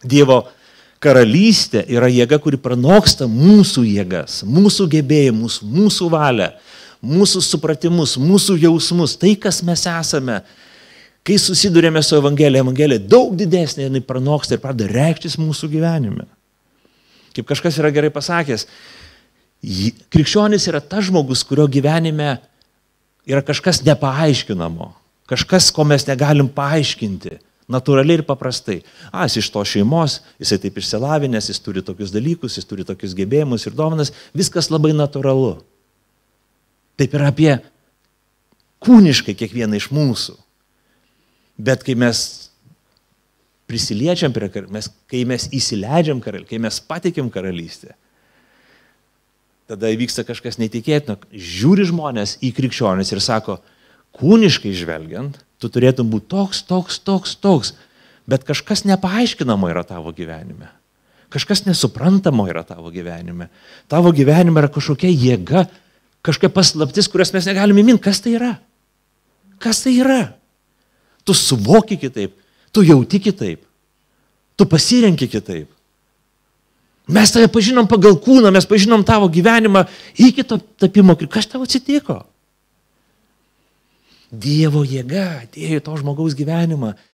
Dievo karalystė yra jėga, kuri pranoksta mūsų jėgas, mūsų gebėjimus, mūsų valią, mūsų supratimus, mūsų jausmus, tai, kas mes esame. Kai susidurėme su Evangelija, Evangelija daug didesnė, jinai pranoksta ir pradeda reikštis mūsų gyvenime. Kaip kažkas yra gerai pasakęs, krikščionis yra tas žmogus, kurio gyvenime yra kažkas nepaaiškinamo, kažkas, ko mes negalim paaiškinti, natūraliai ir paprastai. Jis iš to šeimos, jisai taip išsilavinęs, jis turi tokius dalykus, jis turi tokius gebėjimus ir dovanas, viskas labai natūralu. Taip yra apie kūniškai kiekvieną iš mūsų. Bet kai mes prisiliečiam prie karalystės, kai mes įsileidžiam karalystę, kai mes patikim karalystę, tada įvyksta kažkas neįtikėtino. Žiūri žmonės į krikščionis ir sako, kūniškai žvelgiant, tu turėtum būti toks, bet kažkas nepaaiškinamo yra tavo gyvenime. Kažkas nesuprantamo yra tavo gyvenime. Tavo gyvenime yra kažkokia jėga, kažkokia paslaptis, kurios mes negalime įminti. Kas tai yra? Kas tai yra? Tu suvoki kitaip, tu jauti kitaip, tu pasirenki kitaip. Mes tave pažinom pagal kūną, mes pažinom tavo gyvenimą iki to tapimo. Kas tavo atsitiko? Dievo jėga atėjo į to žmogaus gyvenimą